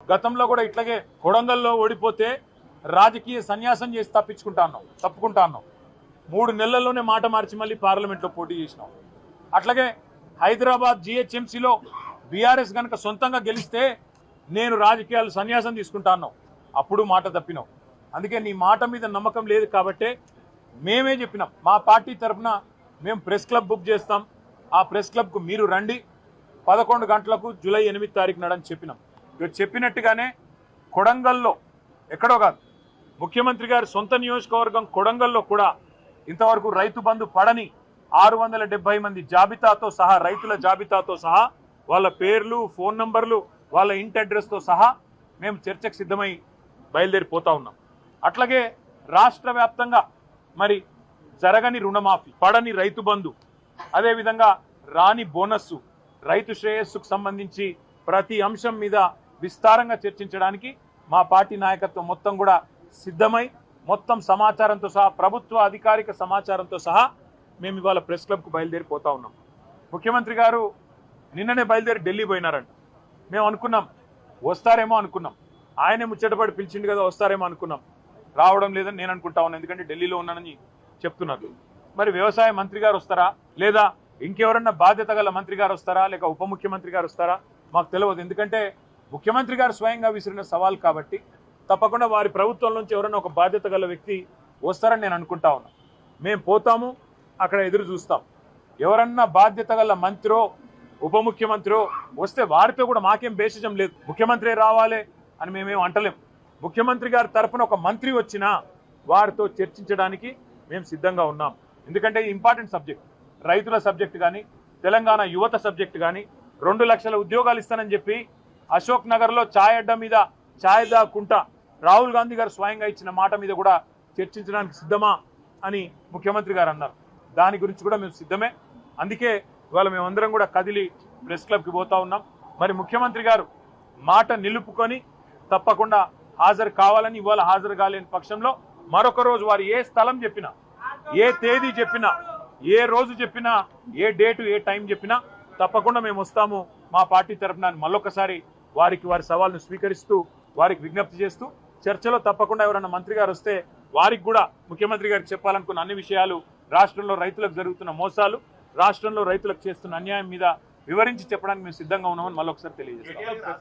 గతంలో కూడా ఇట్లాగే కొడంగల్లో ఓడిపోతే రాజకీయ సన్యాసం చేసి తప్పుకుంటాను 3 నెలల్లోనే మాట మార్చి మళ్ళీ పార్లమెంట్లో పోటీ చేసినాం. అట్లాగే హైదరాబాద్ జిహెచ్ఎంసీలో బీఆర్ఎస్ కనుక సొంతంగా గెలిస్తే నేను రాజకీయాలు సన్యాసం తీసుకుంటాను, అప్పుడు మాట తప్పినాం. అందుకే నీ మాట మీద నమ్మకం లేదు కాబట్టే మేమే చెప్పినాం, మా పార్టీ తరఫున మేము ప్రెస్ క్లబ్ బుక్ చేస్తాం, ఆ ప్రెస్ క్లబ్కు మీరు రండి 11 గంటలకు జూలై 8 తారీఖు నాడని చెప్పినాం. ఇక చెప్పినట్టుగానే కొడంగల్లో ఎక్కడో కాదు, ముఖ్యమంత్రి గారి సొంత నియోజకవర్గం కొడంగల్లో కూడా ఇంతవరకు రైతు బంధు పడని 670 మంది జాబితాతో సహా, రైతుల జాబితాతో సహా, వాళ్ళ పేర్లు, ఫోన్ నంబర్లు, వాళ్ళ ఇంటి అడ్రస్తో సహా మేము చర్చకు సిద్ధమై బయలుదేరిపోతా ఉన్నాం. అట్లాగే రాష్ట్ర వ్యాప్తంగా మరి జరగని రుణమాఫీ, పడని రైతు బంధు, అదేవిధంగా రాని బోనస్సు, రైతు శ్రేయస్సుకు సంబంధించి ప్రతి అంశం మీద విస్తారంగా చర్చించడానికి మా పార్టీ నాయకత్వం మొత్తం కూడా సిద్ధమై మొత్తం సమాచారంతో సహా, ప్రభుత్వ అధికారిక సమాచారంతో సహా మేము ఇవాళ ప్రెస్ క్లబ్కు బయలుదేరిపోతా ఉన్నాం. ముఖ్యమంత్రి గారు నిన్ననే బయలుదేరి ఢిల్లీ పోయినారంట. మేము అనుకున్నాం వస్తారేమో అనుకున్నాం, ఆయనే ముచ్చటపడి పిలిచిండు కదా వస్తారేమో అనుకున్నాం. రావడం లేదని నేను అనుకుంటా ఉన్నాను, ఎందుకంటే ఢిల్లీలో ఉన్నానని చెప్తున్నారు. మరి వ్యవసాయ మంత్రి గారు వస్తారా, లేదా ఇంకెవరన్నా బాధ్యత గల మంత్రి గారు వస్తారా, లేక ఉప ముఖ్యమంత్రి గారు వస్తారా మాకు తెలియదు. ఎందుకంటే ముఖ్యమంత్రి గారు స్వయంగా విసిరిన సవాల్ కాబట్టి తప్పకుండా వారి ప్రభుత్వం నుంచి ఎవరైనా ఒక బాధ్యత గల వ్యక్తి వస్తారని నేను అనుకుంటా ఉన్నా. మేము పోతాము, అక్కడ ఎదురు చూస్తాం. ఎవరన్నా బాధ్యత గల మంత్రో ఉప ముఖ్యమంత్రో వస్తే వారితో కూడా మాకేం బేసిజం లేదు, ముఖ్యమంత్రి రావాలి అని మేమేం అంటలేం. ముఖ్యమంత్రి గారి తరఫున ఒక మంత్రి వచ్చినా వారితో చర్చించడానికి మేము సిద్ధంగా ఉన్నాం. ఎందుకంటే ఇంపార్టెంట్ సబ్జెక్ట్, రైతుల సబ్జెక్ట్ కానీ, తెలంగాణ యువత సబ్జెక్ట్ కానీ, 2 లక్షల ఉద్యోగాలు ఇస్తానని చెప్పి అశోక్ నగర్లో ఛాయ్ అడ్డా మీద ఛాయ్ దాక్కుంటా రాహుల్ గాంధీ గారు స్వయంగా ఇచ్చిన మాట మీద కూడా చర్చించడానికి సిద్ధమా అని ముఖ్యమంత్రి గారు అన్నారు. దాని గురించి కూడా మేము సిద్ధమే. అందుకే ఇవాళ మేమందరం కూడా కదిలి ప్రెస్ క్లబ్కి పోతా ఉన్నాం. మరి ముఖ్యమంత్రి గారు మాట నిలుపుకొని తప్పకుండా హాజరు కావాలని, ఇవాళ హాజరు కాలేని పక్షంలో మరొక రోజు వారు ఏ స్థలం చెప్పినా, ఏ తేదీ చెప్పినా, ఏ రోజు చెప్పినా, ఏ డేటు ఏ టైం చెప్పినా తప్పకుండా మేము వస్తాము మా పార్టీ తరఫున. మళ్ళొకసారి వారి సవాల్ను స్వీకరిస్తూ, వారికి విజ్ఞప్తి చేస్తూ, చర్చలో తప్పకుండా ఎవరైనా మంత్రి గారు వస్తే వారికి కూడా ముఖ్యమంత్రి గారికి చెప్పాలనుకున్న అన్ని విషయాలు, రాష్ట్రంలో రైతులకు జరుగుతున్న మోసాలు, రాష్ట్రంలో రైతులకు చేస్తున్న అన్యాయం మీద వివరించి చెప్పడానికి మేము సిద్ధంగా ఉన్నామని మళ్ళొకసారి తెలియజేస్తాం.